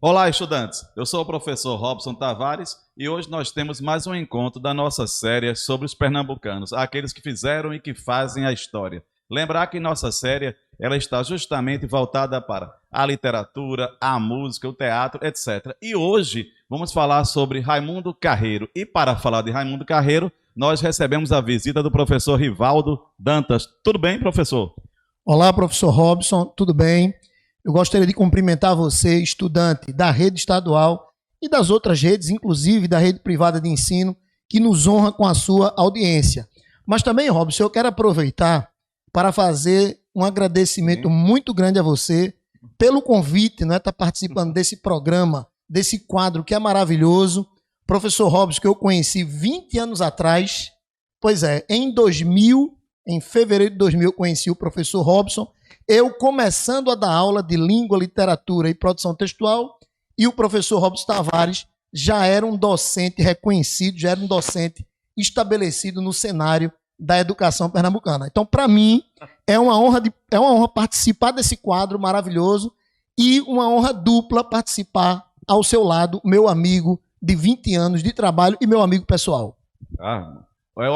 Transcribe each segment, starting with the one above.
Olá, estudantes! Eu sou o professor Robson Tavares e hoje nós temos mais um encontro da nossa série sobre os pernambucanos, aqueles que fizeram e que fazem a história. Lembrar que nossa série ela está justamente voltada para a literatura, a música, o teatro, etc. E hoje vamos falar sobre Raimundo Carreiro. E para falar de Raimundo Carreiro, nós recebemos a visita do professor Rivaldo Dantas. Tudo bem, professor? Olá, professor Robson, tudo bem? Eu gostaria de cumprimentar você, estudante da rede estadual e das outras redes, inclusive da rede privada de ensino, que nos honra com a sua audiência. Mas também, Robson, eu quero aproveitar para fazer um agradecimento muito grande a você pelo convite, né, estar participando desse programa, desse quadro que é maravilhoso. Professor Robson, que eu conheci 20 anos atrás, pois é, em fevereiro de 2000, eu conheci o professor Robson, eu começando a dar aula de língua, literatura e produção textual, e o professor Robson Tavares já era um docente reconhecido, já era um docente estabelecido no cenário da educação pernambucana. Então, para mim, é uma honra participar desse quadro maravilhoso e uma honra dupla participar ao seu lado, meu amigo de 20 anos de trabalho e meu amigo pessoal.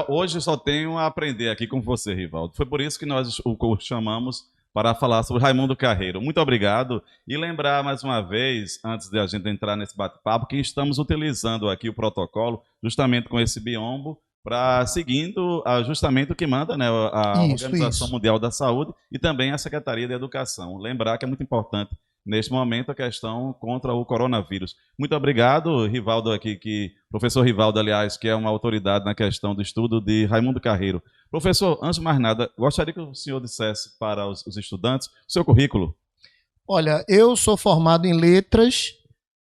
Hoje só tenho a aprender aqui com você, Rivaldo. Foi por isso que nós o chamamos para falar sobre Raimundo Carreiro. Muito obrigado. E lembrar mais uma vez, antes de a gente entrar nesse bate-papo, que estamos utilizando aqui o protocolo, justamente com esse biombo, para seguindo justamente o que manda, né, a Organização Mundial da Saúde e também a Secretaria de Educação. Lembrar que é muito importante neste momento a questão contra o coronavírus. Muito obrigado, Rivaldo aqui, professor Rivaldo, aliás, que é uma autoridade na questão do estudo de Raimundo Carreiro. Professor, antes de mais nada, gostaria que o senhor dissesse para os estudantes o seu currículo. Olha, eu sou formado em letras,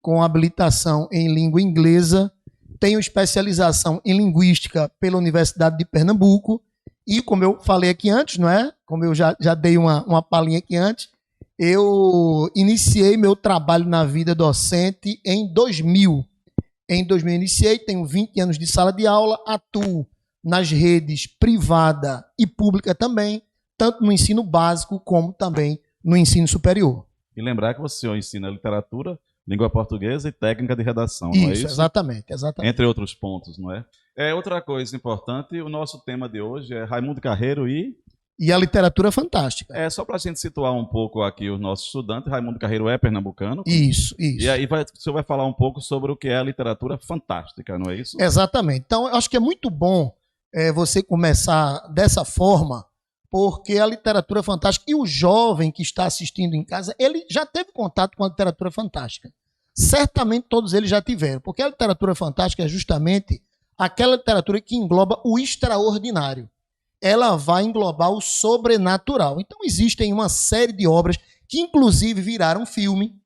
com habilitação em língua inglesa, tenho especialização em linguística pela Universidade de Pernambuco e, como eu falei aqui antes, não é? Como eu já dei uma palhinha aqui antes, eu iniciei meu trabalho na vida docente em 2000. Em 2000 iniciei, tenho 20 anos de sala de aula, atuo nas redes privada e pública também, tanto no ensino básico como também no ensino superior. E lembrar que o senhor ensina literatura, língua portuguesa e técnica de redação, Isso, não é isso? Exatamente. Entre outros pontos, não é? Outra coisa importante, o nosso tema de hoje é Raimundo Carreiro e a literatura fantástica. Só para a gente situar um pouco aqui os nossos estudantes, Raimundo Carreiro é pernambucano. Isso. E aí o senhor vai falar um pouco sobre o que é a literatura fantástica, não é isso? Exatamente. Então, eu acho que é muito bom você começar dessa forma, porque a literatura fantástica, e o jovem que está assistindo em casa, ele já teve contato com a literatura fantástica. Certamente todos eles já tiveram, porque a literatura fantástica é justamente aquela literatura que engloba o extraordinário. Ela vai englobar o sobrenatural. Então existem uma série de obras que inclusive viraram filme,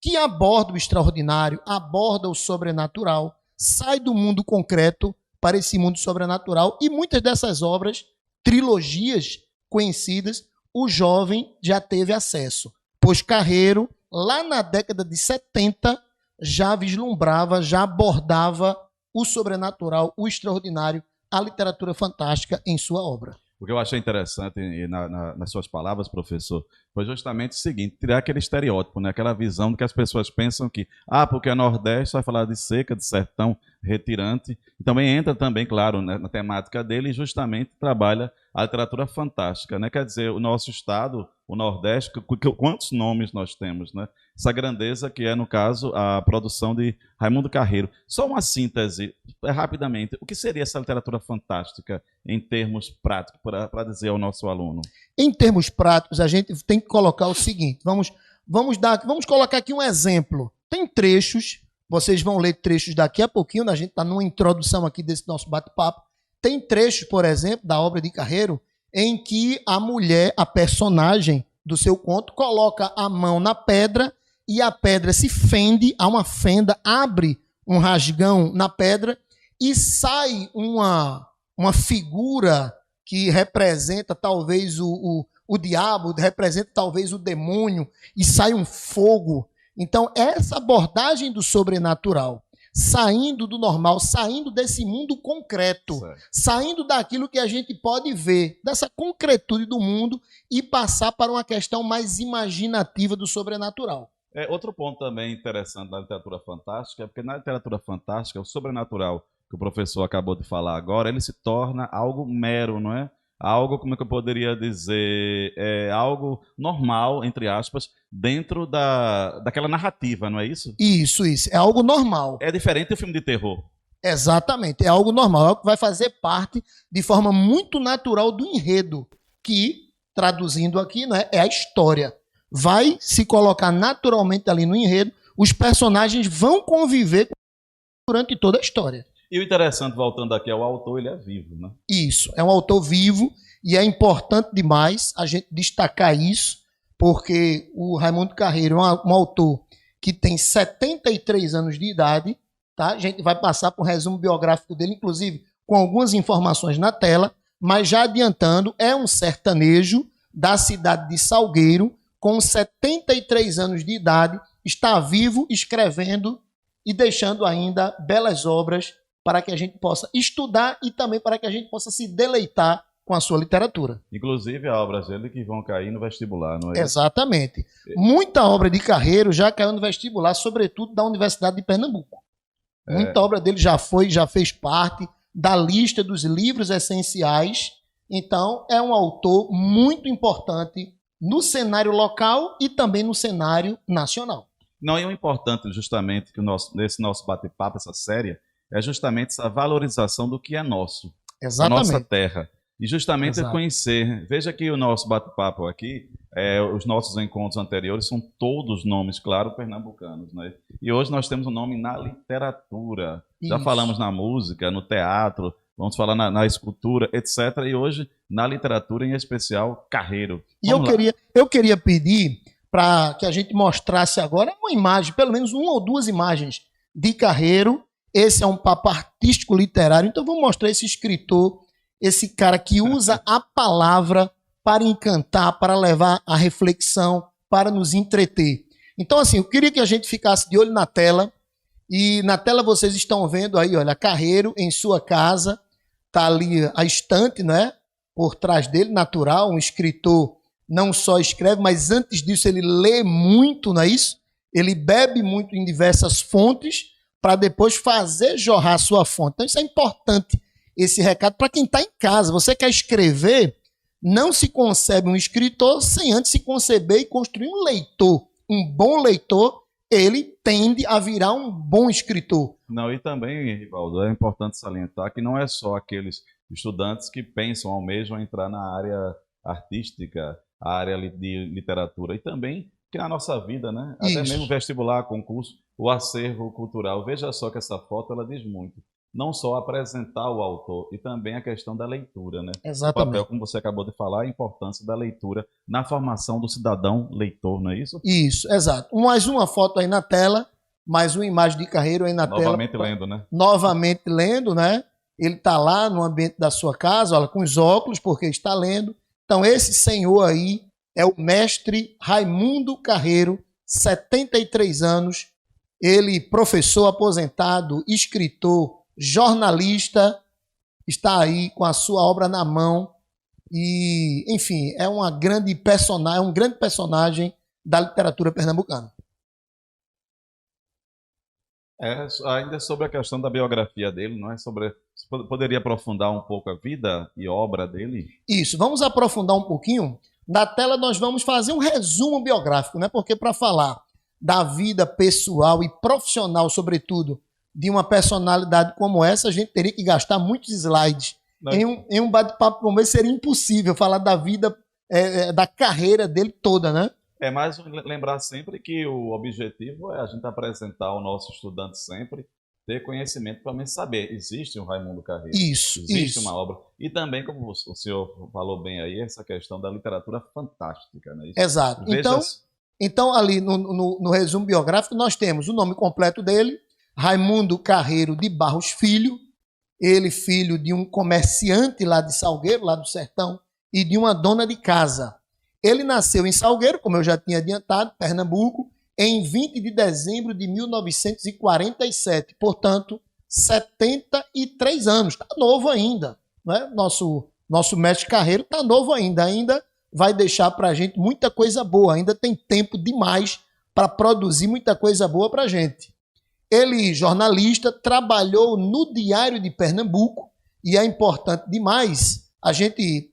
que aborda o extraordinário, aborda o sobrenatural, sai do mundo concreto para esse mundo sobrenatural, e muitas dessas obras, trilogias conhecidas, o jovem já teve acesso, pois Carreiro, lá na década de 70, já vislumbrava, já abordava o sobrenatural, o extraordinário, a literatura fantástica em sua obra. O que eu achei interessante nas suas palavras, professor, foi justamente o seguinte: tirar aquele estereótipo, né? Aquela visão de que as pessoas pensam que, porque é Nordeste, vai falar de seca, de sertão retirante. E também entra também, claro, né, na temática dele, e justamente trabalha a literatura fantástica, né? Quer dizer, o nosso estado, o Nordeste, quantos nomes nós temos, né? Essa grandeza que é, no caso, a produção de Raimundo Carreiro. Só uma síntese, rapidamente, o que seria essa literatura fantástica em termos práticos, para dizer ao nosso aluno? Em termos práticos, a gente tem que colocar o seguinte, vamos colocar aqui um exemplo. Tem trechos, vocês vão ler trechos daqui a pouquinho, a gente está numa introdução aqui desse nosso bate-papo. Tem trechos, por exemplo, da obra de Carreiro, em que a mulher, a personagem do seu conto, coloca a mão na pedra e a pedra se fende, há uma fenda, abre um rasgão na pedra e sai uma figura que representa talvez o diabo, representa talvez o demônio, e sai um fogo. Então, essa abordagem do sobrenatural, saindo do normal, saindo desse mundo concreto, saindo daquilo que a gente pode ver, dessa concretude do mundo, e passar para uma questão mais imaginativa do sobrenatural. Outro ponto também interessante da literatura fantástica é porque na literatura fantástica, o sobrenatural que o professor acabou de falar agora, ele se torna algo mero, não é? Algo, como é que eu poderia dizer, algo normal, entre aspas, dentro daquela narrativa, não é isso? Isso. É algo normal. É diferente do filme de terror. Exatamente. É algo normal. É algo que vai fazer parte de forma muito natural do enredo, que, traduzindo aqui, né, é a história. Vai se colocar naturalmente ali no enredo, os personagens vão conviver durante toda a história. E o interessante, voltando aqui ao autor, ele é vivo, né? Isso, é um autor vivo e é importante demais a gente destacar isso, porque o Raimundo Carreiro é um autor que tem 73 anos de idade, tá? A gente vai passar por um resumo biográfico dele, inclusive com algumas informações na tela, mas já adiantando, é um sertanejo da cidade de Salgueiro, com 73 anos de idade, está vivo, escrevendo e deixando ainda belas obras para que a gente possa estudar e também para que a gente possa se deleitar com a sua literatura. Inclusive, a obras dele que vão cair no vestibular, não é isso? Exatamente. Muita obra de Carreiro já caiu no vestibular, sobretudo da Universidade de Pernambuco. Muita obra dele já fez parte da lista dos livros essenciais. Então, é um autor muito importante no cenário local e também no cenário nacional. Não, e o importante justamente que nesse nosso bate-papo, essa série, é justamente essa valorização do que é nosso, Exatamente. a nossa terra. E justamente Exato. conhecer. Veja que o nosso bate-papo aqui, os nossos encontros anteriores são todos nomes, claro, pernambucanos, né? E hoje nós temos um nome na literatura. Já Isso. falamos na música, no teatro, vamos falar na escultura, etc. E hoje na literatura, em especial, Carreiro. E eu queria pedir para que a gente mostrasse agora uma imagem, pelo menos uma ou duas imagens de Carreiro. Esse é um papo artístico literário, então vou mostrar esse escritor, esse cara que usa a palavra para encantar, para levar a reflexão, para nos entreter. Então, assim, eu queria que a gente ficasse de olho na tela, e na tela vocês estão vendo aí, olha, Carreiro em sua casa, tá ali a estante, né? Por trás dele, natural, um escritor não só escreve, mas antes disso ele lê muito, não é isso? Ele bebe muito em diversas fontes para depois fazer jorrar a sua fonte. Então isso é importante, esse recado para quem está em casa. Você quer escrever, não se concebe um escritor sem antes se conceber e construir um leitor. Um bom leitor, ele tende a virar um bom escritor. Não, e também, Rivaldo, é importante salientar que não é só aqueles estudantes que pensam, almejam entrar na área artística, a área de literatura, e também que na nossa vida, né? Até mesmo vestibular, concurso, o acervo cultural. Veja só que essa foto, ela diz muito. Não só apresentar o autor, e também a questão da leitura, né? Exatamente. O papel, como você acabou de falar, a importância da leitura na formação do cidadão leitor, não é isso? Isso, exato. Mais uma foto aí na tela, mais uma imagem de Carreiro aí na tela. Novamente lendo, né? Novamente lendo, né? Ele está lá no ambiente da sua casa, olha, com os óculos, porque está lendo. Então, esse senhor aí é o mestre Raimundo Carreiro, 73 anos. Ele, professor aposentado, escritor, jornalista, está aí com a sua obra na mão. E, enfim, é um grande personagem da literatura pernambucana. Ainda sobre a questão da biografia dele, não é? Poderia aprofundar um pouco a vida e obra dele? Isso, vamos aprofundar um pouquinho. Na tela nós vamos fazer um resumo biográfico, né? Porque para falar da vida pessoal e profissional, sobretudo, de uma personalidade como essa, a gente teria que gastar muitos slides. Em um bate-papo como esse seria impossível falar da vida, da carreira dele toda, né? Mas lembrar sempre que o objetivo é a gente apresentar ao nosso estudante sempre, ter conhecimento para saber, existe um Raimundo Carreiro, existe uma obra. E também, como o senhor falou bem aí, essa questão da literatura fantástica, né? Exato. Então, ali no resumo biográfico, nós temos o nome completo dele, Raimundo Carreiro de Barros Filho, ele filho de um comerciante lá de Salgueiro, lá do sertão, e de uma dona de casa. Ele nasceu em Salgueiro, como eu já tinha adiantado, Pernambuco, em 20 de dezembro de 1947. Portanto, 73 anos. Está novo ainda. Né? Nosso mestre Carreiro está novo ainda. Ainda vai deixar para a gente muita coisa boa. Ainda tem tempo demais para produzir muita coisa boa para a gente. Ele, jornalista, trabalhou no Diário de Pernambuco, e é importante demais, a gente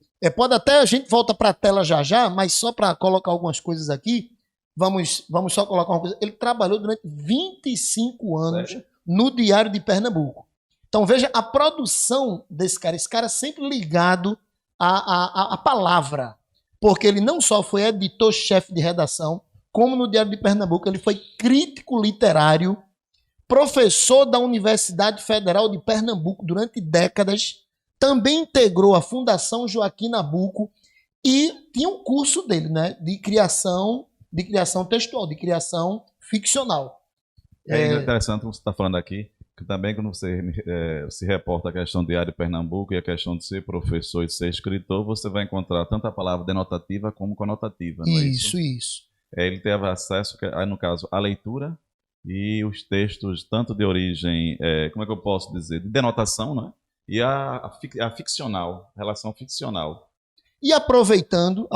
volta para a tela já já, mas só para colocar algumas coisas aqui, vamos só colocar uma coisa. Ele trabalhou durante 25 anos no Diário de Pernambuco. Então veja a produção desse cara, esse cara sempre ligado à palavra, porque ele não só foi editor-chefe de redação, como no Diário de Pernambuco ele foi crítico literário, professor da Universidade Federal de Pernambuco durante décadas, também integrou a Fundação Joaquim Nabuco e tinha um curso dele, né, de criação textual, de criação ficcional. É interessante o que você está falando aqui, que também quando você se reporta a questão do Diário de Pernambuco e a questão de ser professor e de ser escritor, você vai encontrar tanto a palavra denotativa como conotativa. Não é isso? Isso. Ele teve acesso, no caso, à leitura e os textos, tanto de origem, como é que eu posso dizer, de denotação, né? E a ficcional, relação ficcional. E aproveitando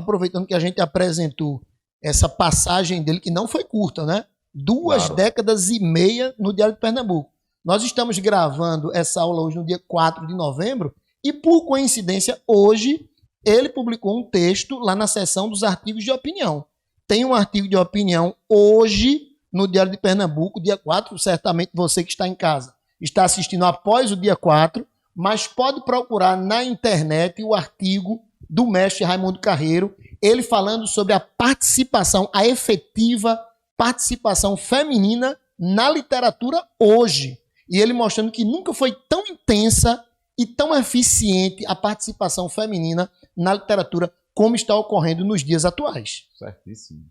que a gente apresentou essa passagem dele, que não foi curta, né? 2 décadas e meia no Diário de Pernambuco. Nós estamos gravando essa aula hoje no dia 4 de novembro e, por coincidência, hoje ele publicou um texto lá na seção dos artigos de opinião. Tem um artigo de opinião hoje no Diário de Pernambuco, dia 4, certamente você que está em casa está assistindo após o dia 4, mas pode procurar na internet o artigo do mestre Raimundo Carreiro, ele falando sobre a participação, a efetiva participação feminina na literatura hoje. E ele mostrando que nunca foi tão intensa e tão eficiente a participação feminina na literatura como está ocorrendo nos dias atuais. Certíssimo.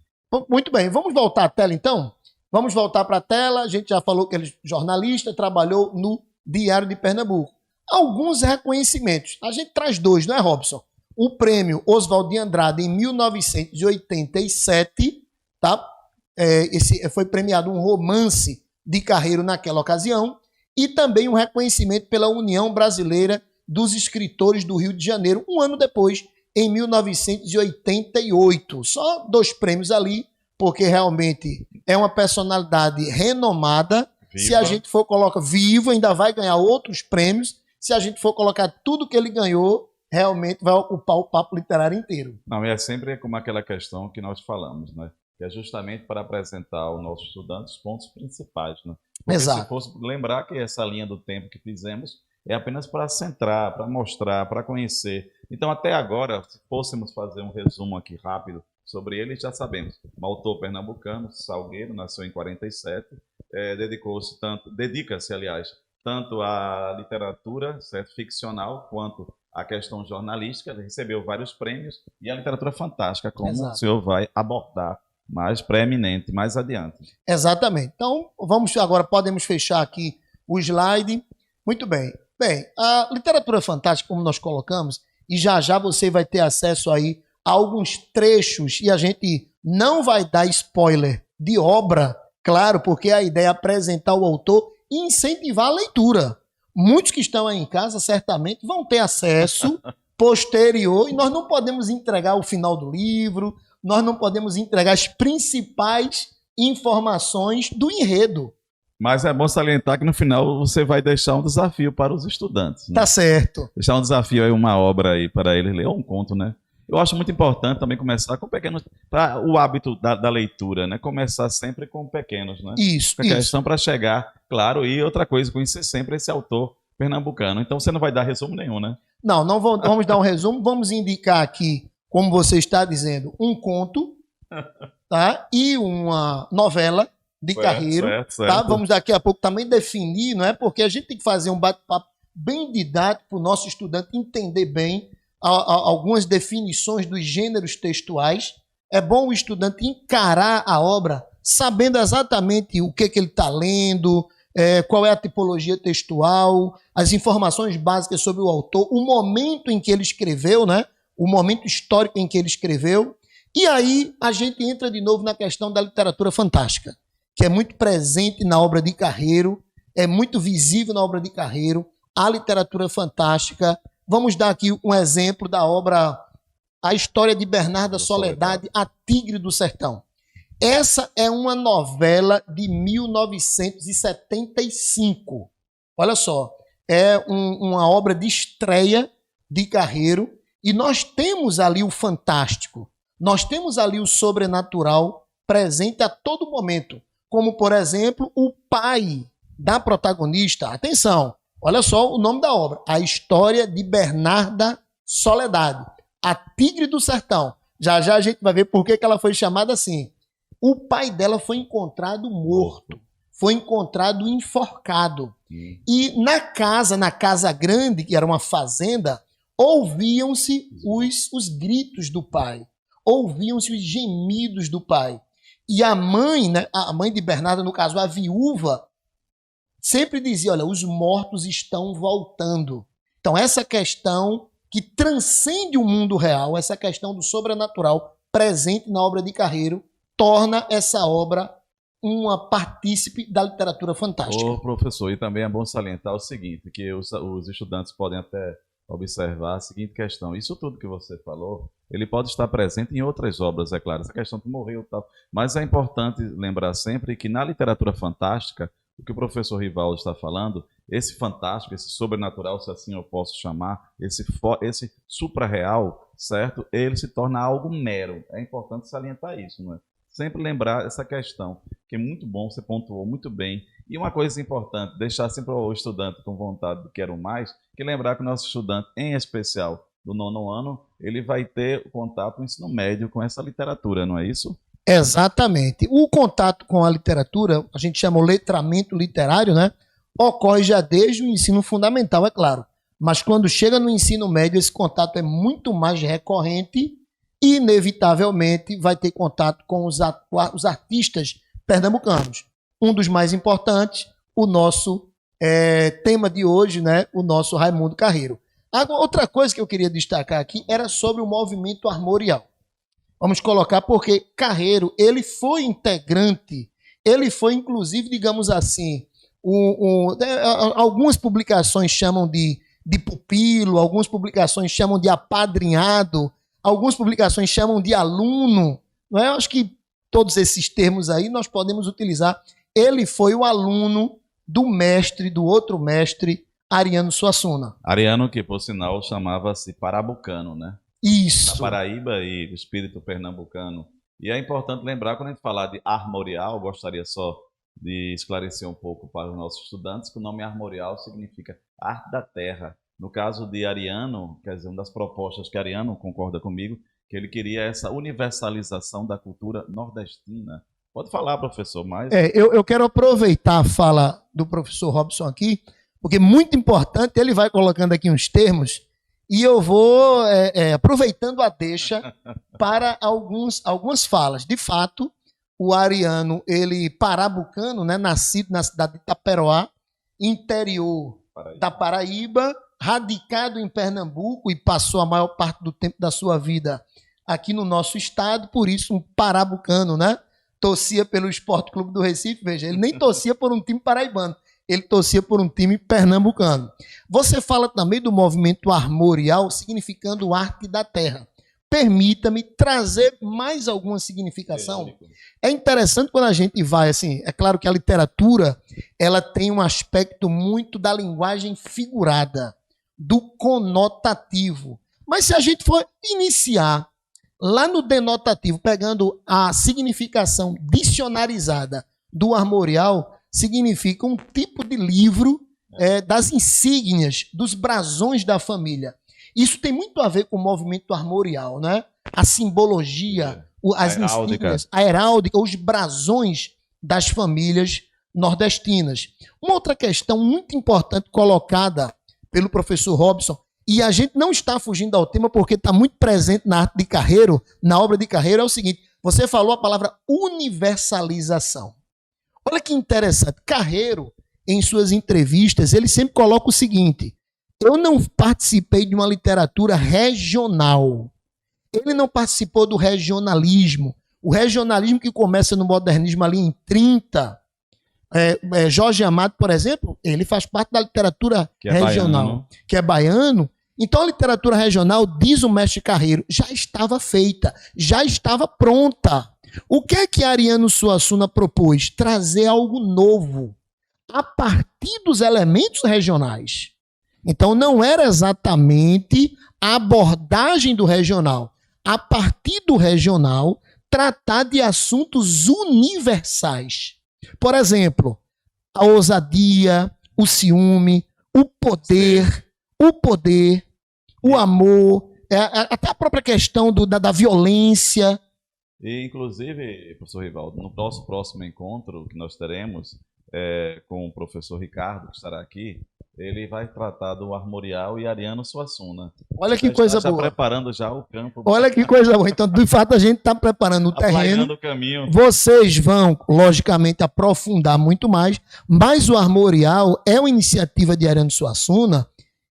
Muito bem, vamos voltar à tela então? Vamos voltar para a tela, a gente já falou que ele é jornalista, trabalhou no Diário de Pernambuco. Alguns reconhecimentos, a gente traz 2, não é, Robson? O prêmio Oswald de Andrade em 1987, tá? Esse foi premiado um romance de Carreiro naquela ocasião, e também um reconhecimento pela União Brasileira dos Escritores do Rio de Janeiro, um ano depois, em 1988. Só 2 prêmios ali, porque realmente é uma personalidade renomada. Viva. Se a gente for colocar vivo, ainda vai ganhar outros prêmios. Se a gente for colocar tudo que ele ganhou, realmente vai ocupar o papo literário inteiro. Não, e é sempre como aquela questão que nós falamos, né? Que é justamente para apresentar aos nossos estudantes os pontos principais, né? Porque exato. Se fosse lembrar que essa linha do tempo que fizemos é apenas para centrar, para mostrar, para conhecer. Então, até agora, se fôssemos fazer um resumo aqui rápido sobre ele, já sabemos. Um autor pernambucano, Salgueiro, nasceu em 47, dedica-se, aliás, tanto à literatura, certo, ficcional, quanto à questão jornalística. Ele recebeu vários prêmios, e a literatura fantástica, como exato. O senhor vai abordar mais preeminente, mais adiante. Exatamente. Então, podemos fechar aqui o slide. Muito bem. Bem, a literatura fantástica, como nós colocamos, e já já você vai ter acesso aí a alguns trechos, e a gente não vai dar spoiler de obra, claro, porque a ideia é apresentar o autor e incentivar a leitura. Muitos que estão aí em casa, certamente, vão ter acesso posterior, e nós não podemos entregar o final do livro, nós não podemos entregar as principais informações do enredo. Mas é bom salientar que no final você vai deixar um desafio para os estudantes. Né? Tá certo. Deixar um desafio aí, uma obra aí para eles ler, ou um conto, né? Eu acho muito importante também começar com pequenos, para o hábito da leitura, né? Começar sempre com pequenos, né? Isso. A questão para chegar, claro, e outra coisa, conhecer sempre esse autor pernambucano. Então você não vai dar resumo nenhum, né? Não vamos dar um resumo, vamos indicar aqui, como você está dizendo, um conto, tá? E uma novela de Carreiro, certo. Tá? Vamos daqui a pouco também definir, não é? Porque a gente tem que fazer um bate-papo bem didático para o nosso estudante entender bem algumas definições dos gêneros textuais. É bom o estudante encarar a obra sabendo exatamente o que ele está lendo, qual é a tipologia textual, as informações básicas sobre o autor, o momento em que ele escreveu, né? O momento histórico em que ele escreveu. E aí a gente entra de novo na questão da literatura fantástica, que é muito presente na obra de Carreiro, é muito visível na obra de Carreiro, a literatura fantástica. Vamos dar aqui um exemplo da obra A História de Bernarda Soledade, A Tigre do Sertão. Essa é uma novela de 1975. Olha só, é uma obra de estreia de Carreiro, e nós temos ali o fantástico, nós temos ali o sobrenatural presente a todo momento, como, por exemplo, o pai da protagonista. Atenção, olha só o nome da obra, A História de Bernarda Soledade, a Tigre do Sertão. Já já a gente vai ver por que ela foi chamada assim. O pai dela foi encontrado morto, foi encontrado enforcado. E na casa grande, que era uma fazenda, ouviam-se os gritos do pai, ouviam-se os gemidos do pai. E a mãe, né, a mãe de Bernarda, no caso, a viúva, sempre dizia, olha, os mortos estão voltando. Então essa questão que transcende o mundo real, essa questão do sobrenatural presente na obra de Carreiro, torna essa obra uma partícipe da literatura fantástica. Ô, professor, e também é bom salientar o seguinte, que os estudantes podem até observar a seguinte questão. Isso tudo que você falou, ele pode estar presente em outras obras, é claro, essa questão que morreu e tal. Mas é importante lembrar sempre que na literatura fantástica, o que o professor Rivaldo está falando, esse fantástico, esse sobrenatural, se assim eu posso chamar, esse supra-real, certo? Ele se torna algo mero. É importante salientar isso, não é? Sempre lembrar essa questão, que é muito bom, você pontuou muito bem. E uma coisa importante, deixar sempre o estudante com vontade de quero mais, que lembrar que o nosso estudante, em especial do 9º ano, ele vai ter contato no ensino médio com essa literatura, não é isso? Exatamente. O contato com a literatura, a gente chama o letramento literário, né? Ocorre já desde o ensino fundamental, é claro. Mas quando chega no ensino médio, esse contato é muito mais recorrente e, inevitavelmente, vai ter contato com os artistas pernambucanos. Um dos mais importantes, o nosso tema de hoje, né? O nosso Raimundo Carreiro. Agora, outra coisa que eu queria destacar aqui era sobre o movimento armorial. Vamos colocar porque Carreiro, ele foi integrante, ele foi inclusive, digamos assim, algumas publicações chamam de pupilo, algumas publicações chamam de apadrinhado, algumas publicações chamam de aluno, não é? Eu acho que todos esses termos aí nós podemos utilizar. Ele foi o aluno do mestre, do outro mestre, Ariano Suassuna. Ariano, que por sinal chamava-se parabucano, né? Isso. Da Paraíba e do espírito pernambucano. E é importante lembrar, quando a gente falar de armorial, gostaria só de esclarecer um pouco para os nossos estudantes que o nome armorial significa arte da terra. No caso de Ariano, quer dizer, uma das propostas que Ariano concorda comigo, que ele queria essa universalização da cultura nordestina. Pode falar, professor, mais? Eu quero aproveitar a fala do professor Robson aqui, porque é muito importante, ele vai colocando aqui uns termos, e eu vou aproveitando a deixa para algumas falas. De fato, o Ariano, ele parabucano, né, nascido na cidade de Itaperoá, interior da Paraíba, radicado em Pernambuco e passou a maior parte do tempo da sua vida aqui no nosso estado, por isso um parabucano, né? Torcia pelo Esporte Clube do Recife, veja, ele nem torcia por um time paraibano, ele torcia por um time pernambucano. Você fala também do movimento armorial, significando arte da terra. Permita-me trazer mais alguma significação. É interessante quando a gente vai, assim, é claro que a literatura, ela tem um aspecto muito da linguagem figurada, do conotativo. Mas se a gente for iniciar lá no denotativo, pegando a significação dicionarizada do armorial, significa um tipo de livro das insígnias, dos brasões da família. Isso tem muito a ver com o movimento armorial, né? A simbologia, as insígnias, a heráldica, os brasões das famílias nordestinas. Uma outra questão muito importante colocada pelo professor Robson, e a gente não está fugindo ao tema porque está muito presente na arte de Carreiro, na obra de Carreiro, é o seguinte: você falou a palavra universalização. Olha que interessante, Carreiro, em suas entrevistas, ele sempre coloca o seguinte: eu não participei de uma literatura regional. Ele não participou do regionalismo. O regionalismo que começa no modernismo ali em 30. Jorge Amado, por exemplo, ele faz parte da literatura regional, que é baiano. Então a literatura regional, diz o mestre Carreiro, já estava feita, já estava pronta. O que é que Ariano Suassuna propôs? Trazer algo novo a partir dos elementos regionais. Então, não era exatamente a abordagem do regional. A partir do regional, tratar de assuntos universais. Por exemplo, a ousadia, o ciúme, o poder, o amor, até a própria questão da violência. E, inclusive, professor Rivaldo, no nosso próximo encontro que nós teremos com o professor Ricardo, que estará aqui, ele vai tratar do armorial e Ariano Suassuna. Olha que coisa boa. Está preparando já o campo. Olha que coisa boa. Então, de fato, a gente está preparando o terreno. O caminho. Vocês vão, logicamente, aprofundar muito mais, mas o armorial é uma iniciativa de Ariano Suassuna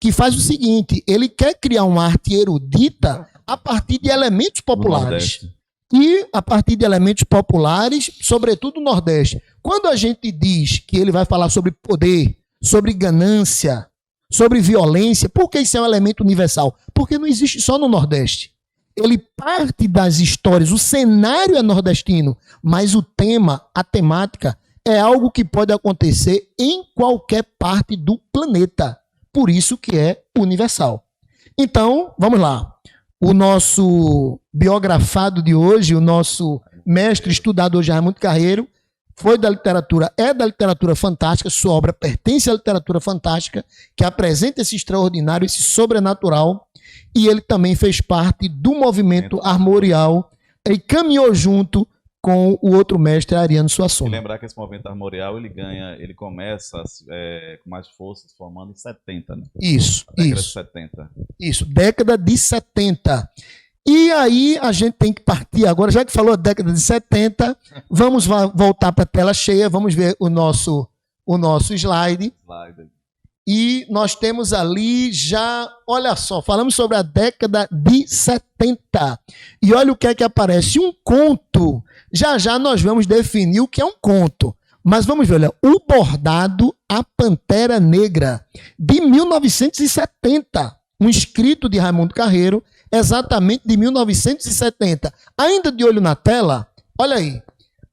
que faz o seguinte, ele quer criar uma arte erudita a partir de elementos populares. E a partir de elementos populares, sobretudo no Nordeste. Quando a gente diz que ele vai falar sobre poder, sobre ganância, sobre violência, por que isso é um elemento universal? Porque não existe só no Nordeste. Ele parte das histórias, o cenário é nordestino, mas o tema, a temática, é algo que pode acontecer em qualquer parte do planeta. Por isso que é universal. Então, vamos lá. O nosso biografado de hoje, o nosso mestre estudador Raimundo Carreiro, foi da literatura, é da literatura fantástica, sua obra pertence à literatura fantástica, que apresenta esse extraordinário, esse sobrenatural, e ele também fez parte do movimento armorial e caminhou junto com o outro mestre, Ariano Suassuna. E lembrar que esse movimento armorial, ele começa com mais força, se formando em 70, né? Isso, década isso. De 70. Isso, década de 70. E aí a gente tem que partir agora, já que falou a década de 70, vamos voltar para a tela cheia, vamos ver o nosso slide. E nós temos ali já, olha só, falamos sobre a década de 70. E olha o que é que aparece, um conto. Já já nós vamos definir o que é um conto. Mas vamos ver, olha, O Bordado, a Pantera Negra, de 1970. Um escrito de Raimundo Carreiro, exatamente de 1970. Ainda de olho na tela, olha aí.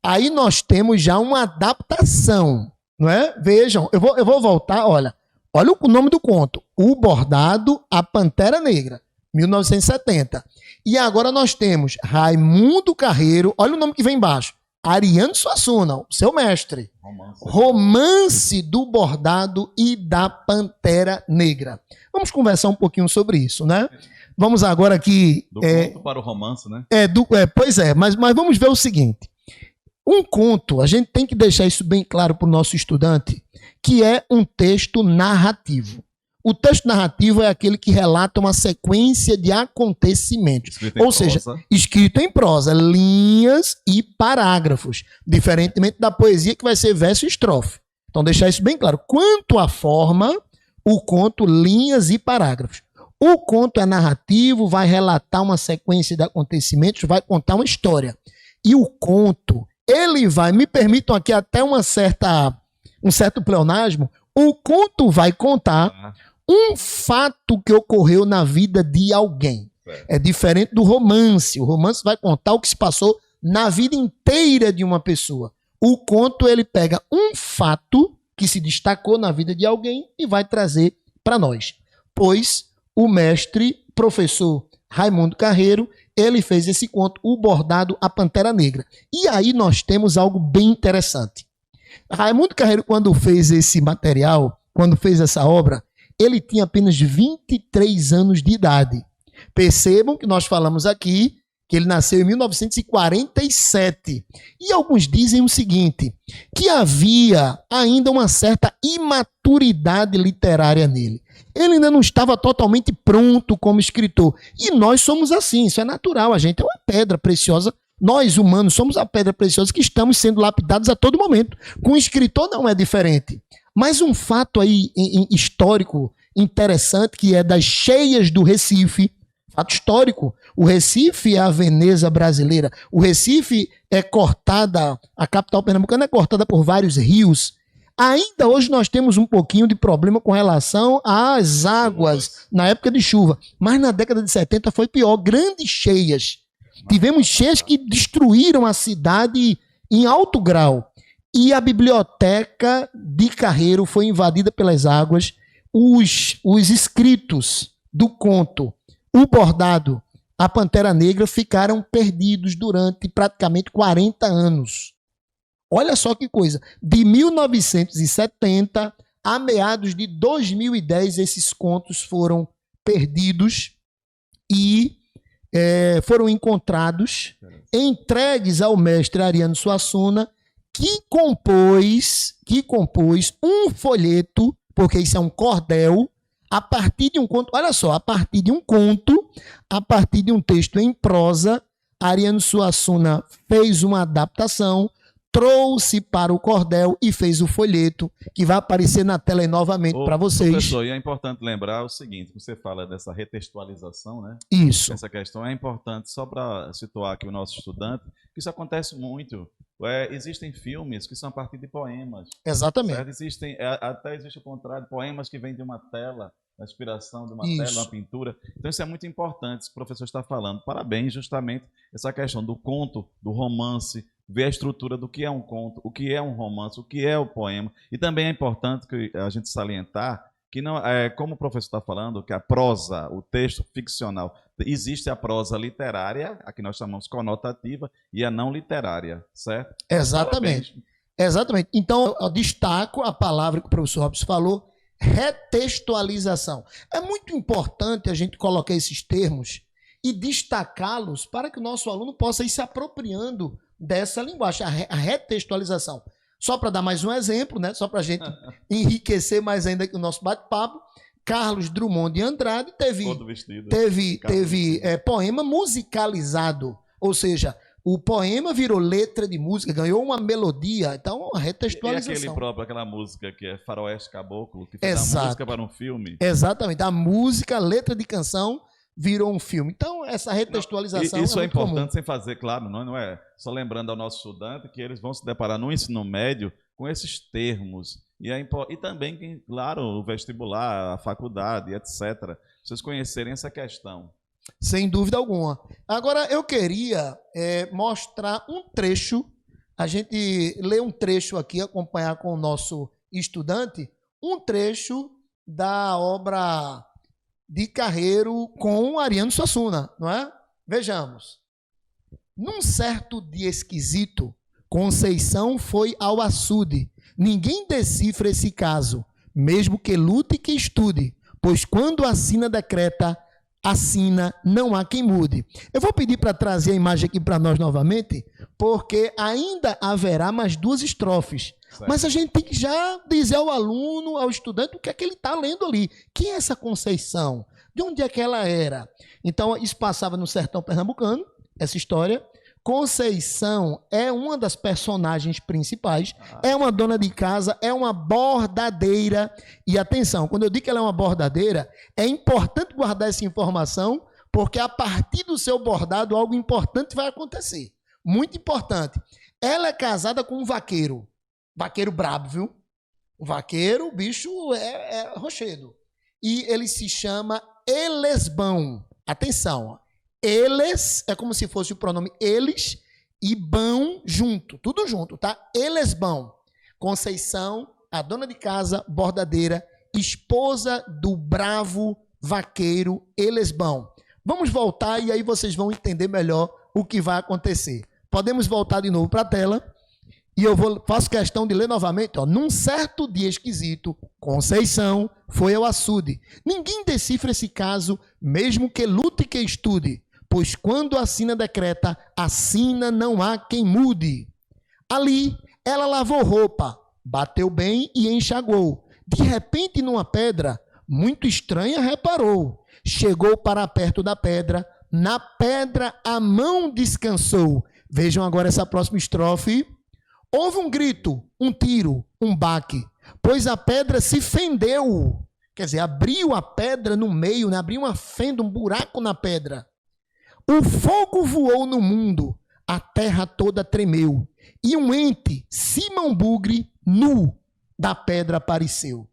Aí nós temos já uma adaptação, não é? Vejam, eu vou voltar, olha. Olha o nome do conto. O Bordado, a Pantera Negra, 1970. E agora nós temos Raimundo Carreiro, olha o nome que vem embaixo. Ariano Suassuna, o seu mestre. Romance do Bordado e da Pantera Negra. Vamos conversar um pouquinho sobre isso, né? Vamos agora aqui... Do conto para o romance, né? Pois é, mas vamos ver o seguinte. Um conto, a gente tem que deixar isso bem claro para o nosso estudante, que é um texto narrativo. O texto narrativo é aquele que relata uma sequência de acontecimentos. Ou seja, escrito em prosa, linhas e parágrafos. Diferentemente da poesia, que vai ser verso e estrofe. Então, deixar isso bem claro. Quanto à forma, o conto, linhas e parágrafos. O conto é narrativo, vai relatar uma sequência de acontecimentos, vai contar uma história. E o conto, ele vai, me permitam aqui até um certo pleonasmo, o conto vai contar um fato que ocorreu na vida de alguém. É diferente do romance. O romance vai contar o que se passou na vida inteira de uma pessoa. O conto, ele pega um fato que se destacou na vida de alguém e vai trazer para nós. Pois o mestre, professor Raimundo Carreiro, ele fez esse conto, O Bordado, a Pantera Negra. E aí nós temos algo bem interessante. Raimundo Carreiro, quando fez esse material, quando fez essa obra, ele tinha apenas 23 anos de idade. Percebam que nós falamos aqui que ele nasceu em 1947. E alguns dizem o seguinte, que havia ainda uma certa imaturidade literária nele. Ele ainda não estava totalmente pronto como escritor. E nós somos assim, isso é natural. A gente é uma pedra preciosa. Nós, humanos, somos a pedra preciosa que estamos sendo lapidados a todo momento. Com o escritor não é diferente. Mas um fato aí histórico interessante, que é das cheias do Recife, fato histórico, o Recife é a Veneza brasileira. O Recife é cortada, a capital pernambucana é cortada por vários rios. Ainda hoje nós temos um pouquinho de problema com relação às águas na época de chuva. Mas na década de 70 foi pior, grandes cheias. Tivemos cheias que destruíram a cidade em alto grau. E a biblioteca de Carreiro foi invadida pelas águas. Os escritos do conto, o bordado, a Pantera Negra, ficaram perdidos durante praticamente 40 anos. Olha só que coisa. De 1970 a meados de 2010, esses contos foram perdidos e foram encontrados, entregues ao mestre Ariano Suassuna, que compôs um folheto, porque isso é um cordel, a partir de um conto. Olha só, a partir de um conto, a partir de um texto em prosa, Ariano Suassuna fez uma adaptação, trouxe para o cordel e fez o folheto, que vai aparecer na tela aí novamente para vocês. Professor, e é importante lembrar o seguinte, você fala dessa retextualização, né? Isso. Essa questão é importante, só para situar aqui o nosso estudante, que isso acontece muito. Existem filmes que são a partir de poemas. Exatamente. Até existe o contrário, poemas que vêm de uma tela, a inspiração de uma Isso. tela, uma pintura. Então isso é muito importante, isso que o professor está falando. Parabéns, justamente, essa questão do conto, do romance, ver a estrutura do que é um conto, o que é um romance, o que é o poema. E também é importante que a gente salientar que, não, como o professor está falando, que a prosa, o texto ficcional, existe a prosa literária, a que nós chamamos conotativa, e a não literária, certo? Exatamente. Parabéns. Exatamente. Então, eu destaco a palavra que o professor Robson falou, retextualização. É muito importante a gente colocar esses termos e destacá-los para que o nosso aluno possa ir se apropriando dessa linguagem, a retextualização. Só para dar mais um exemplo, né? Só para a gente enriquecer mais ainda aqui o nosso bate-papo, Carlos Drummond de Andrade teve poema musicalizado, ou seja, o poema virou letra de música, ganhou uma melodia, então uma retextualização. E aquela música que é Faroeste Caboclo, que fez a música para um filme. Exatamente, a música, a letra de canção virou um filme. Então, essa retextualização isso é importante comum. sem fazer, claro, não é só lembrando ao nosso estudante que eles vão se deparar no ensino médio com esses termos. E também, claro, o vestibular, a faculdade, etc. Vocês conhecerem essa questão. Sem dúvida alguma. Agora, eu queria mostrar um trecho, a gente lê um trecho aqui, acompanhar com o nosso estudante, um trecho da obra de Carreiro com Ariano Suassuna, não é? Vejamos. Num certo dia esquisito, Conceição foi ao açude. Ninguém decifra esse caso, mesmo que lute e que estude, pois quando a sina decreta, assina, não há quem mude. Eu vou pedir para trazer a imagem aqui para nós novamente, porque ainda haverá mais duas estrofes. Certo. Mas a gente tem que já dizer ao aluno, ao estudante, o que é que ele está lendo ali. Quem é essa Conceição? De onde é que ela era? Então, isso passava no sertão pernambucano, essa história. Conceição é uma das personagens principais, é uma dona de casa, é uma bordadeira. E atenção, quando eu digo que ela é uma bordadeira, é importante guardar essa informação, porque a partir do seu bordado, algo importante vai acontecer. Muito importante. Ela é casada com um vaqueiro. Vaqueiro brabo, viu? O vaqueiro, o bicho é rochedo. E ele se chama Elesbão. Atenção, ó. Eles é como se fosse o pronome eles e bão junto, tudo junto, tá? Elesbão. Conceição, a dona de casa, bordadeira, esposa do bravo vaqueiro Elesbão. Vamos voltar e aí vocês vão entender melhor o que vai acontecer. Podemos voltar de novo para a tela e faço questão de ler novamente. Ó. Num certo dia esquisito, Conceição foi ao açude. Ninguém decifra esse caso, mesmo que lute e que estude. Pois quando a sina decreta, a sina não há quem mude. Ali, ela lavou roupa, bateu bem e enxagou. De repente, numa pedra, muito estranha, reparou. Chegou para perto da pedra, na pedra a mão descansou. Vejam agora essa próxima estrofe. Houve um grito, um tiro, um baque, pois a pedra se fendeu. Quer dizer, abriu a pedra no meio, né? Abriu uma fenda, um buraco na pedra. O fogo voou no mundo, a terra toda tremeu, e um ente, Simão Bugre, nu, da pedra apareceu.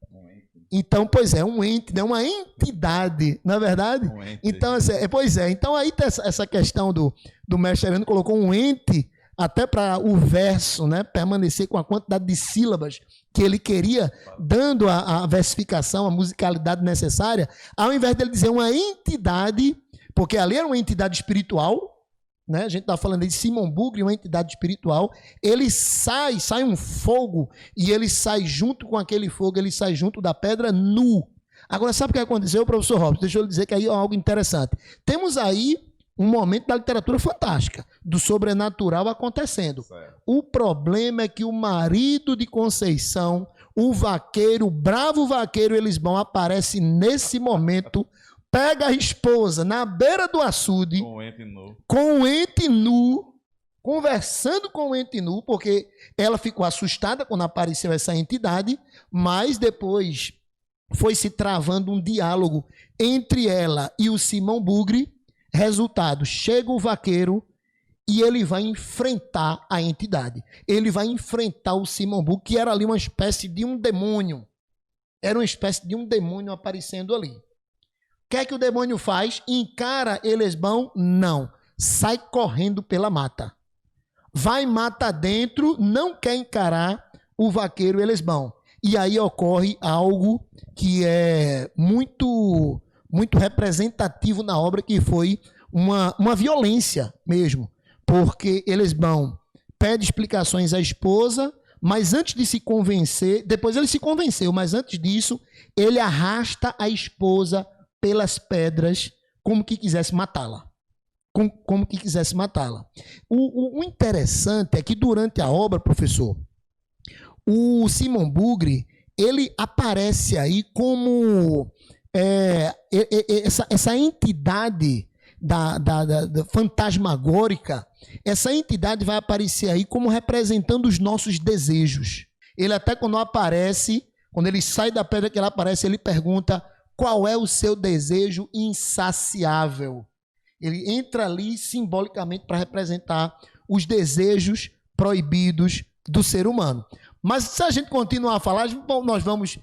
Então, pois é, um ente, né? Uma entidade, não é verdade? Um ente. Então, pois é. Então, aí tem essa questão do mestre Ariano, colocou um ente até para o verso, né? Permanecer com a quantidade de sílabas que ele queria, dando a versificação, a musicalidade necessária, ao invés dele dizer uma entidade, porque ali era uma entidade espiritual, né? A gente está falando aí de Simon Bugre, uma entidade espiritual. Ele sai um fogo, e ele sai junto com aquele fogo, ele sai junto da pedra nu. Agora, sabe o que aconteceu, professor Robson? Deixa eu lhe dizer que aí é algo interessante. Temos aí um momento da literatura fantástica, do sobrenatural acontecendo. Certo. O problema é que o marido de Conceição, o vaqueiro, o bravo vaqueiro Elisbão, aparece nesse momento, pega a esposa na beira do açude, com o ente nu, conversando com o ente nu, porque ela ficou assustada quando apareceu essa entidade, mas depois foi se travando um diálogo entre ela e o Simão Bugre. Resultado, chega o vaqueiro e ele vai enfrentar a entidade. Ele vai enfrentar o Simão Bugre, que era ali uma espécie de um demônio. Era uma espécie de um demônio aparecendo ali. O que é que o demônio faz? Encara Elisbão? Não. Sai correndo pela mata. Vai mata dentro, não quer encarar o vaqueiro Elisbão. E aí ocorre algo que é muito representativo na obra, que foi uma violência mesmo. Porque Elisbão pede explicações à esposa, mas antes de se convencer, depois ele se convenceu, mas antes disso, ele arrasta a esposa pelas pedras, como que quisesse matá-la. Como que quisesse matá-la. O interessante é que durante a obra, professor, o Simon Bugre, ele aparece aí como essa entidade da fantasmagórica. Essa entidade vai aparecer aí como representando os nossos desejos. Ele até quando aparece, quando ele sai da pedra que ela aparece, ele pergunta: qual é o seu desejo insaciável? Ele entra ali simbolicamente para representar os desejos proibidos do ser humano. Mas se a gente continuar a falar, bom, nós vamos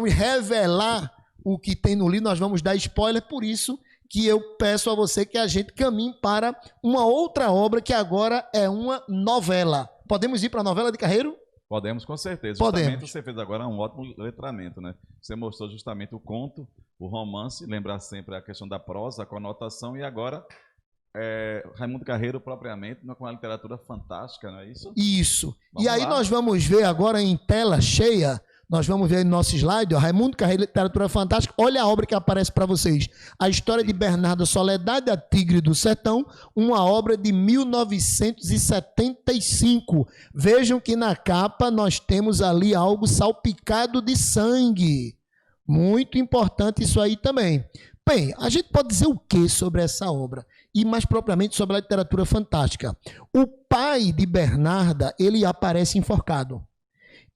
revelar o que tem no livro, nós vamos dar spoiler, por isso que eu peço a você que a gente caminhe para uma outra obra que agora é uma novela. Podemos ir para a novela de Carreiro? Podemos, com certeza. Podemos. Justamente você fez agora um ótimo letramento, né? Você mostrou justamente o conto, o romance, lembrar sempre a questão da prosa, a conotação, e agora Raimundo Carreiro propriamente, com a literatura fantástica, não é isso? Isso. Vamos e aí lá. nós vamos ver agora em tela cheia, nós vamos ver no nosso slide, ó, Raimundo Carreiro, literatura fantástica. Olha a obra que aparece para vocês. A história de Bernarda Soledade, a Tigre do Sertão, uma obra de 1975. Vejam que na capa nós temos ali algo salpicado de sangue. Muito importante isso aí também. Bem, a gente pode dizer o que sobre essa obra? E mais propriamente sobre a literatura fantástica. O pai de Bernarda, ele aparece enforcado.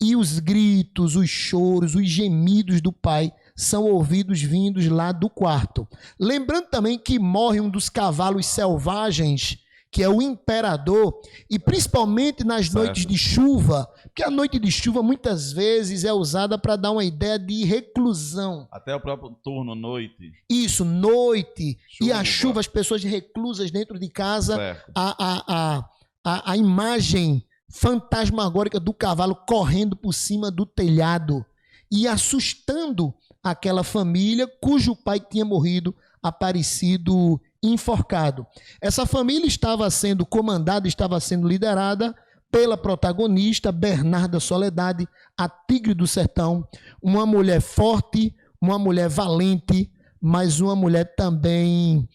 E os gritos, os choros, os gemidos do pai são ouvidos vindos lá do quarto. Lembrando também que morre um dos cavalos selvagens, que é o imperador, e principalmente nas noites de chuva, porque a noite de chuva muitas vezes é usada para dar uma ideia de reclusão. Até o próprio turno, noite. Isso, noite. Chuva. E a chuva, as pessoas reclusas dentro de casa, Certo. a imagem fantasmagórica do cavalo correndo por cima do telhado e assustando aquela família cujo pai tinha morrido, aparecido enforcado. Essa família estava sendo comandada, estava sendo liderada pela protagonista Bernarda Soledade, a Tigre do Sertão, uma mulher forte, uma mulher valente, mas uma mulher também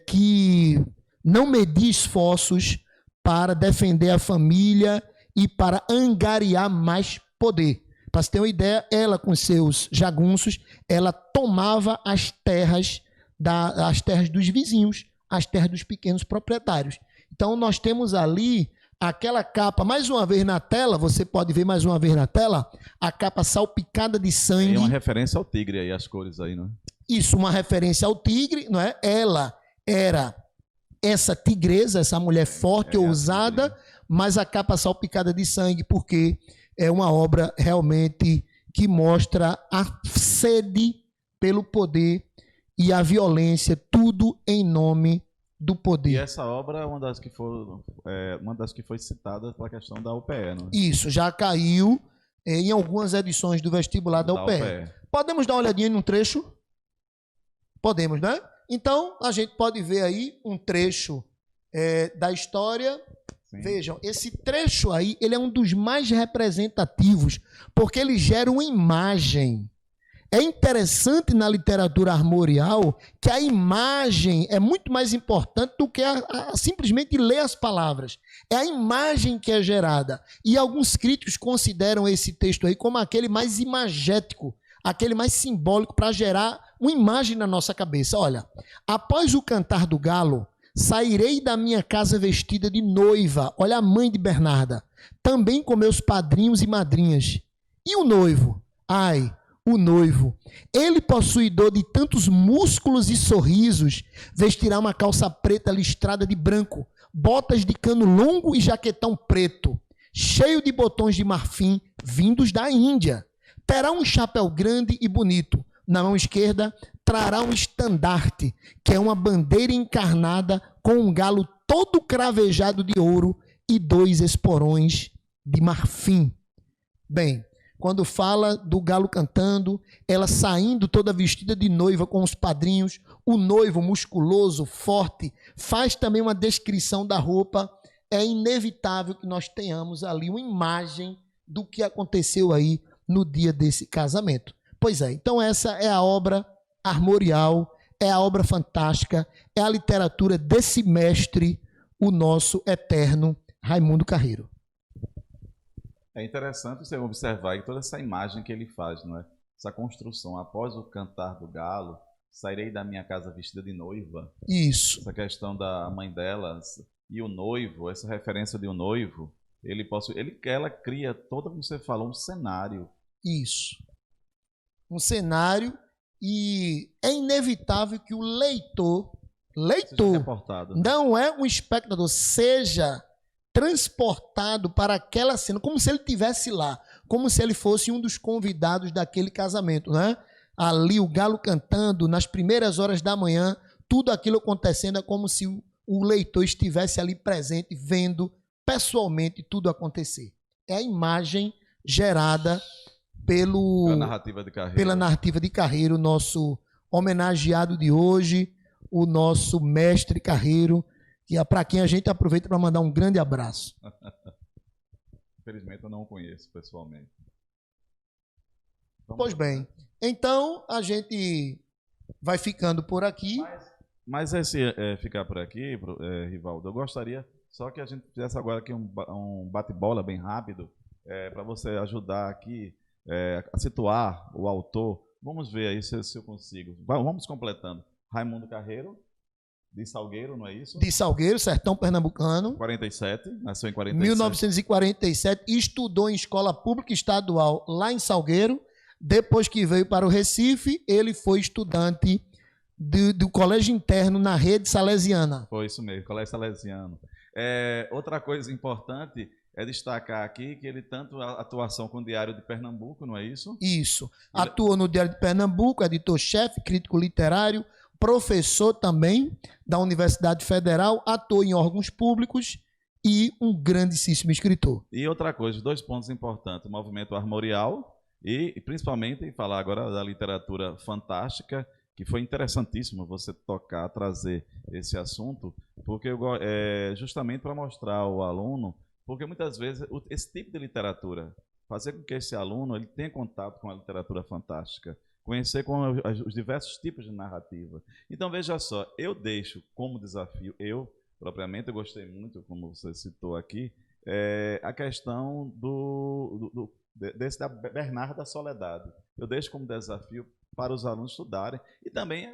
que não media esforços para defender a família e para angariar mais poder. Para você ter uma ideia, ela com seus jagunços, ela tomava as terras dos vizinhos, as terras dos pequenos proprietários. Então nós temos ali aquela capa, mais uma vez na tela, você pode ver mais uma vez na tela, a capa salpicada de sangue. É uma referência ao tigre aí, as cores aí, não é? Isso, uma referência ao tigre, não é? Ela era essa tigresa, essa mulher forte, ousada, mas a capa salpicada de sangue, porque é uma obra realmente que mostra a sede pelo poder e a violência, tudo em nome do E poder. essa obra é uma das que foi citada para a questão da UPE, não é? Isso, já caiu em algumas edições do vestibular da UPE. Podemos dar uma olhadinha num trecho? Podemos, né? Então, a gente pode ver aí um trecho da história. Sim. Vejam, esse trecho aí, ele é um dos mais representativos, porque ele gera uma imagem. É interessante na literatura armorial que a imagem é muito mais importante do que simplesmente ler as palavras. É a imagem que é gerada. E alguns críticos consideram esse texto aí como aquele mais imagético, aquele mais simbólico para gerar uma imagem na nossa cabeça. Olha, após o cantar do galo, sairei da minha casa vestida de noiva. Olha a mãe de Bernarda. Também com meus padrinhos e madrinhas. E o noivo? Ai, o noivo. Ele, possuidor de tantos músculos e sorrisos, vestirá uma calça preta listrada de branco, botas de cano longo e jaquetão preto, cheio de botões de marfim vindos da Índia. Terá um chapéu grande e bonito. Na mão esquerda, trará um estandarte, que é uma bandeira encarnada com um galo todo cravejado de ouro e 2 esporões de marfim. Bem, quando fala do galo cantando, ela saindo toda vestida de noiva com os padrinhos, o noivo musculoso, forte, faz também uma descrição da roupa. É inevitável que nós tenhamos ali uma imagem do que aconteceu aí no dia desse casamento. Pois é, então essa é a obra armorial, é a obra fantástica, é a literatura desse mestre, o nosso eterno Raimundo Carreiro. É interessante você observar que toda essa imagem que ele faz, não é? Essa construção, após o cantar do galo, sairei da minha casa vestida de noiva. Isso. Essa questão da mãe delas e o noivo, essa referência de um noivo, ela cria toda, como você falou, um cenário. Isso. Um cenário, e é inevitável que o leitor não é um espectador, seja transportado para aquela cena, como se ele estivesse lá, como se ele fosse um dos convidados daquele casamento, né? Ali o galo cantando, nas primeiras horas da manhã, tudo aquilo acontecendo, é como se o leitor estivesse ali presente, vendo pessoalmente tudo acontecer. É a imagem gerada pela narrativa de Carreiro, nosso homenageado de hoje, o nosso mestre Carreiro, para quem a gente aproveita para mandar um grande abraço. Infelizmente eu não o conheço pessoalmente. Pois bem, então a gente vai ficando por aqui. Mas ficar por aqui, Rivaldo, eu gostaria só que a gente fizesse agora aqui um bate-bola bem rápido, para você ajudar aqui a situar o autor. Vamos ver aí se eu consigo. Vamos completando. Raimundo Carreiro, de Salgueiro, não é isso? De Salgueiro, sertão pernambucano. 47, nasceu em 47. 1947, estudou em escola pública estadual lá em Salgueiro. Depois que veio para o Recife, ele foi estudante do colégio interno na rede salesiana. Foi isso mesmo, colégio salesiano. Outra coisa importante é destacar aqui que ele tanto a atuação com o Diário de Pernambuco, não é isso? Isso. Atuou no Diário de Pernambuco, editor-chefe, crítico literário, professor também da Universidade Federal, atuou em órgãos públicos e um grandíssimo escritor. E outra coisa, 2 pontos importantes, o movimento armorial e principalmente falar agora da literatura fantástica, que foi interessantíssimo você trazer esse assunto, porque justamente para mostrar ao aluno, porque muitas vezes esse tipo de literatura, fazer com que esse aluno ele tenha contato com a literatura fantástica, conhecer com os diversos tipos de narrativa. Então, veja só, eu deixo como desafio, propriamente, eu gostei muito, como você citou aqui, a questão da Bernarda Soledade. Eu deixo como desafio para os alunos estudarem e também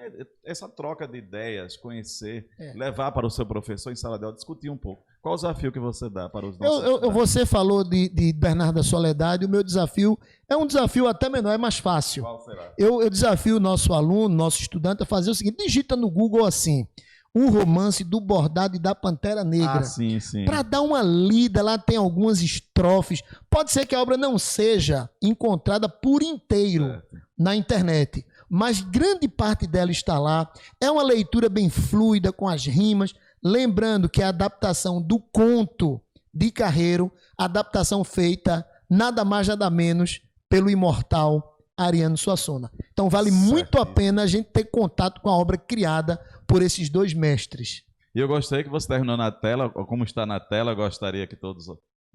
essa troca de ideias, conhecer, levar para o seu professor em sala de aula, discutir um pouco. Qual o desafio que você dá para os nossos estudantes? Você falou de Bernarda Soledade, o meu desafio é um desafio até menor, é mais fácil. Qual será? Eu desafio o nosso aluno, nosso estudante, a fazer o seguinte: digita no Google assim, o romance do Bordado e da Pantera Negra. Sim. Para dar uma lida, lá tem algumas estrofes. Pode ser que a obra não seja encontrada por inteiro, na internet, mas grande parte dela está lá. É uma leitura bem fluida, com as rimas, lembrando que é a adaptação do conto de Carreiro, adaptação feita nada mais nada menos pelo imortal Ariano Suassuna. Então vale muito a pena a gente ter contato com a obra criada por esses dois mestres. E eu gostei que você terminou na tela, como está na tela, eu gostaria que todos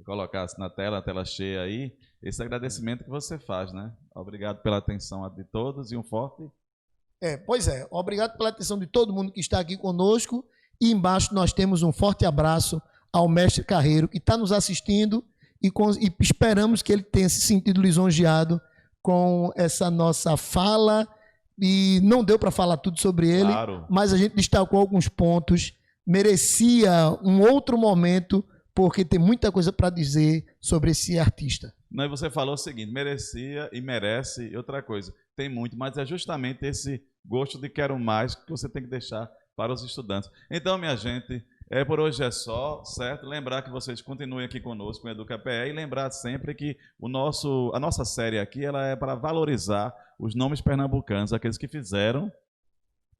colocassem na tela, a tela cheia aí, esse agradecimento que você faz, né? Obrigado pela atenção de todos e um forte... Pois é, obrigado pela atenção de todo mundo que está aqui conosco, e embaixo nós temos um forte abraço ao mestre Carreiro, que está nos assistindo, e esperamos que ele tenha se sentido lisonjeado com essa nossa fala, e não deu para falar tudo sobre ele, claro, mas a gente destacou alguns pontos, merecia um outro momento, porque tem muita coisa para dizer sobre esse artista. Não, e você falou o seguinte, merecia e merece, e outra coisa, tem muito, mas é justamente esse gosto de quero mais que você tem que deixar para os estudantes. Então, minha gente, por hoje é só, certo? Lembrar que vocês continuem aqui conosco com o EducaPE e lembrar sempre que a nossa série aqui ela é para valorizar os nomes pernambucanos, aqueles que fizeram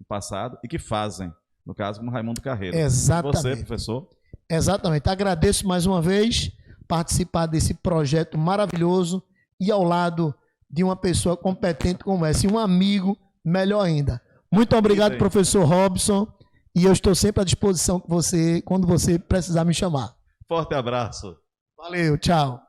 no passado e que fazem, no caso, como Raimundo Carreiro. Exatamente. Você, professor? Exatamente. Agradeço mais uma vez participar desse projeto maravilhoso e ao lado de uma pessoa competente como essa, e um amigo, melhor ainda. Muito obrigado, professor Robson, e eu estou sempre à disposição quando você precisar me chamar. Forte abraço. Valeu, tchau.